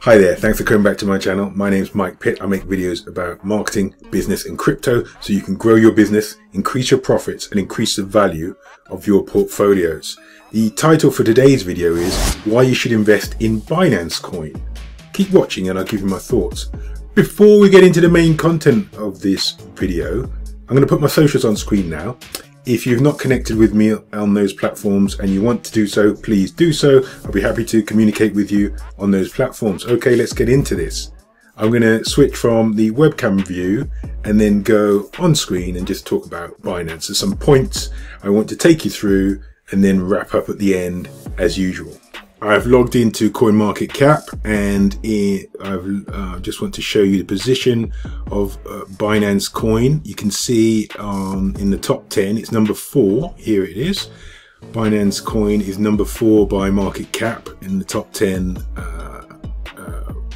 Hi there, thanks for coming back to my channel. My name's Mike Pitt. I make videos about marketing, business and crypto so you can grow your business, increase your profits and increase the value of your portfolios. The title for today's video is why you should invest in Binance Coin. Keep watching and I'll give you my thoughts. Before we get into the main content of this video, I'm going to put my socials on screen now. If you've not connected with me on those platforms and you want to do so, please do so. I'll be happy to communicate with you on those platforms. Okay, let's get into this. I'm going to switch from the webcam view and then go on screen and just talk about Binance. There's some points I want to take you through and then wrap up at the end as usual. I've logged into CoinMarketCap and I just want to show you the position of Binance Coin. You can see in the top 10, it's number 4. Here it is. Binance Coin is number 4 by market cap in the top 10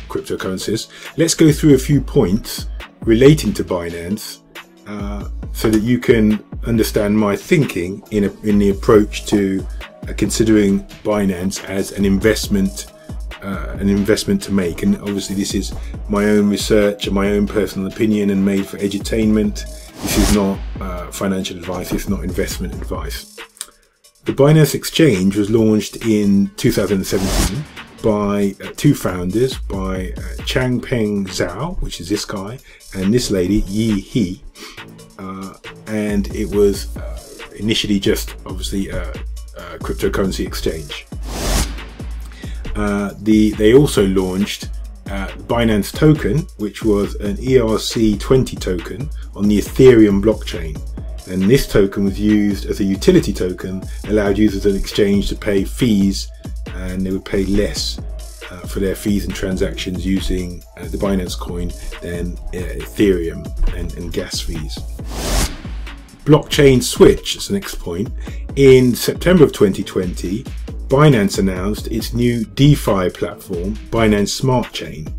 cryptocurrencies. Let's go through a few points relating to Binance so that you can understand my thinking in the approach to considering Binance as an investment to make. And obviously this is my own research and my own personal opinion and made for edutainment. This is not financial advice, it's not investment advice. The Binance exchange was launched in 2017 by two founders, by Changpeng Zhao, which is this guy, and this lady, Yi He. And it was initially just obviously cryptocurrency exchange. They also launched Binance token, which was an ERC20 token on the Ethereum blockchain. And this token was used as a utility token, allowed users of the exchange to pay fees, and they would pay less for their fees and transactions using the Binance coin than Ethereum and gas fees. Blockchain switch is the next point. In September of 2020, Binance announced its new DeFi platform, Binance Smart Chain,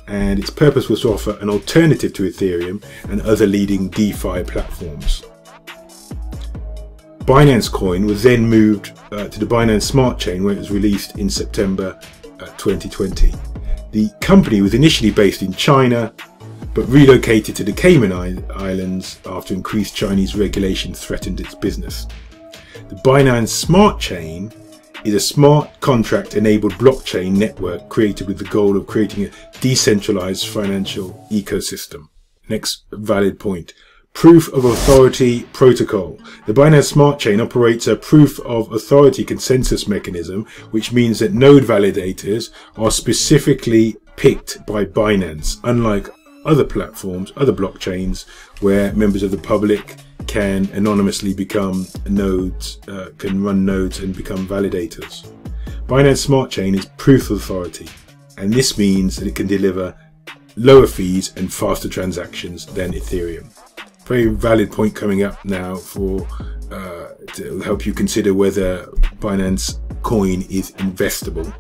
and its purpose was to offer an alternative to Ethereum and other leading DeFi platforms. Binance Coin was then moved to the Binance Smart Chain, where it was released in September 2020. The company was initially based in China, but relocated to the Cayman Islands after increased Chinese regulation threatened its business. The Binance Smart Chain is a smart contract-enabled blockchain network created with the goal of creating a decentralized financial ecosystem. Next valid point. Proof of Authority Protocol. The Binance Smart Chain operates a proof of authority consensus mechanism, which means that node validators are specifically picked by Binance, unlike other platforms, other blockchains, where members of the public can anonymously become nodes, can run nodes and become validators. Binance Smart Chain is proof of authority, and this means that it can deliver lower fees and faster transactions than Ethereum. Very valid point coming up now for to help you consider whether Binance Coin is investable,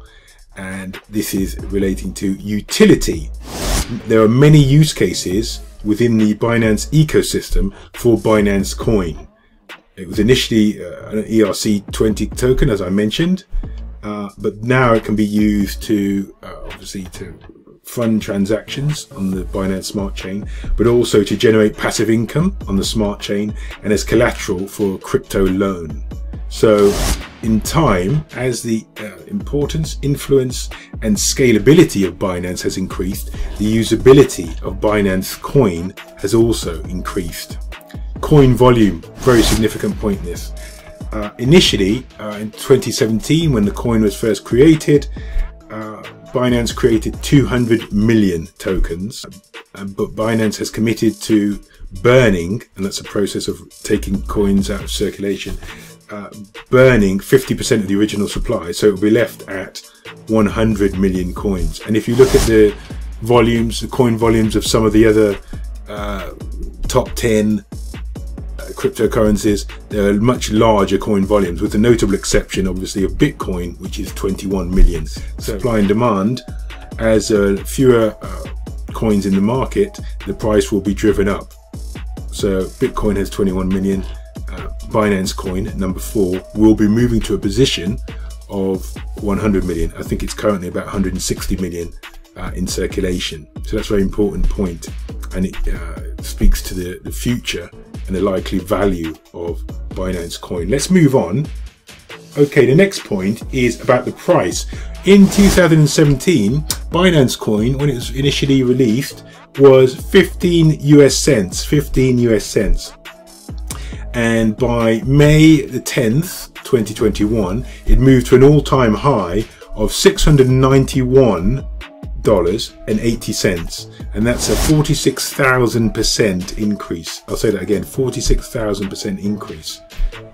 and this is relating to utility. There are many use cases within the Binance ecosystem for Binance Coin. It was initially an ERC20 token, as I mentioned, but now it can be used to obviously to fund transactions on the Binance Smart Chain, but also to generate passive income on the Smart Chain and as collateral for a crypto loan. So in time, as the importance, influence and scalability of Binance has increased, the usability of Binance Coin has also increased. Coin volume, very significant point in this. Initially, in 2017, when the coin was first created, Binance created 200 million tokens, but Binance has committed to burning, and that's a process of taking coins out of circulation, burning 50% of the original supply, so it will be left at 100 million coins. And if you look at the volumes, the coin volumes of some of the other top 10 cryptocurrencies, there are much larger coin volumes, with the notable exception obviously of Bitcoin, which is 21 million. Supply and demand, as fewer coins in the market, the price will be driven up. So Bitcoin has 21 million. Binance Coin, number 4, will be moving to a position of 100 million. I think it's currently about 160 million in circulation. So that's a very important point, and it speaks to the future and the likely value of Binance Coin. Let's move on. Okay, the next point is about the price. In 2017, Binance Coin, when it was initially released, was 15 US cents. And by May the 10th, 2021, it moved to an all-time high of $691.80. And that's a 46,000% increase. I'll say that again, 46,000% increase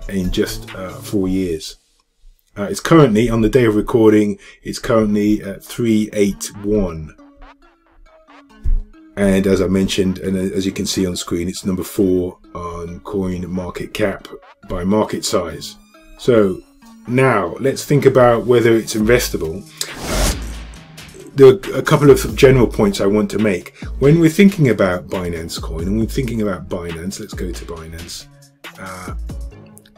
in just 4 years. It's currently, on the day of recording, it's currently at 381. And as I mentioned, and as you can see on screen, it's number 4 on coin market cap by market size. So now let's think about whether it's investable. There are a couple of general points I want to make. When we're thinking about Binance Coin, and we're thinking about Binance, let's go to Binance.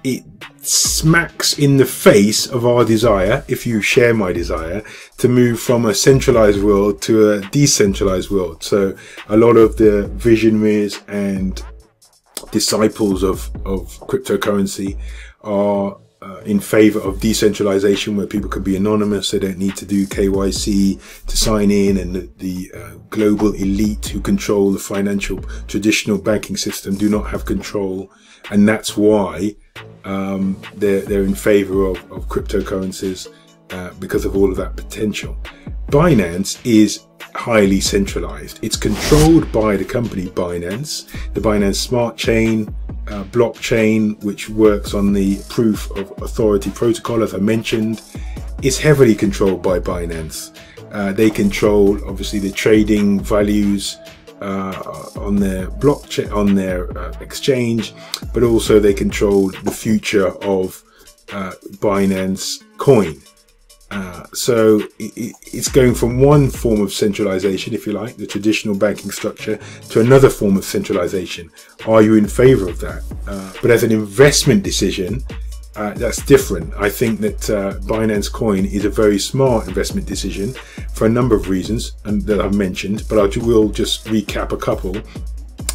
It smacks in the face of our desire, if you share my desire, to move from a centralized world to a decentralized world. So a lot of the visionaries and disciples of cryptocurrency are in favor of decentralization, where people can be anonymous. They don't need to do KYC to sign in, and the global elite who control the financial traditional banking system do not have control, and that's why they're in favor of cryptocurrencies because of all of that potential. Binance is highly centralized. It's controlled by the company Binance, the Binance Smart Chain blockchain, which works on the proof of authority protocol, as I mentioned, is heavily controlled by Binance. They control obviously the trading values on their blockchain, on their exchange, but also they control the future of Binance Coin. So it's going from one form of centralization, if you like, the traditional banking structure, to another form of centralization. Are you in favor of that? But as an investment decision, that's different. I think that Binance Coin is a very smart investment decision for a number of reasons and that I've mentioned, but I will just recap a couple.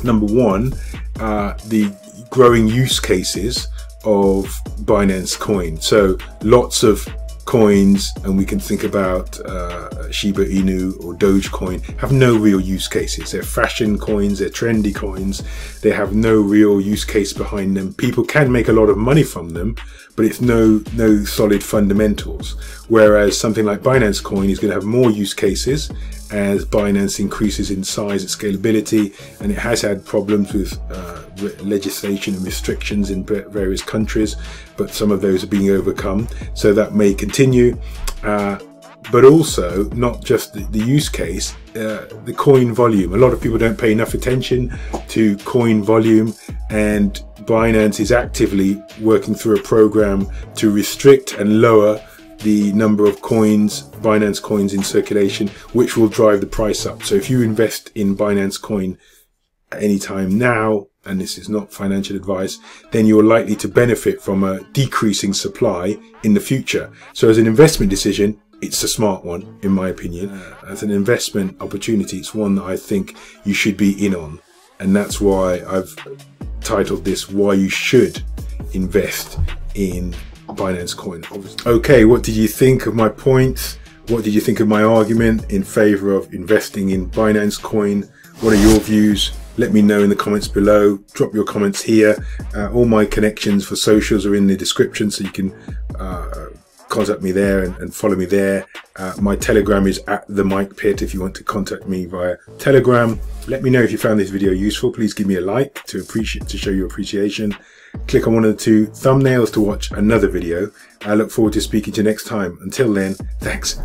Number one, the growing use cases of Binance Coin. So lots of coins, and we can think about Shiba Inu or Dogecoin, have no real use cases. They're fashion coins, they're trendy coins, they have no real use case behind them. People can make a lot of money from them, but it's no solid fundamentals. Whereas something like Binance Coin is going to have more use cases as Binance increases in size and scalability, and it has had problems with legislation and restrictions in various countries, but some of those are being overcome, so that may continue. But also not just the use case, the coin volume. A lot of people don't pay enough attention to coin volume, and Binance is actively working through a program to restrict and lower the number of coins, Binance coins in circulation, which will drive the price up. So if you invest in Binance Coin anytime now, and this is not financial advice, then you're likely to benefit from a decreasing supply in the future. So as an investment decision, it's a smart one, in my opinion. As an investment opportunity, it's one that I think you should be in on. And that's why I've titled this, Why You Should Invest in Binance Coin. Okay, what did you think of my points? What did you think of my argument in favor of investing in Binance Coin? What are your views? Let me know in the comments below. Drop your comments here. All my connections for socials are in the description, so you can contact me there and follow me there. My Telegram is @TheMikePitt if you want to contact me via Telegram. Let me know if you found this video useful. Please give me a like to show your appreciation. Click on one of the 2 thumbnails to watch another video. I look forward to speaking to you next time. Until then, thanks.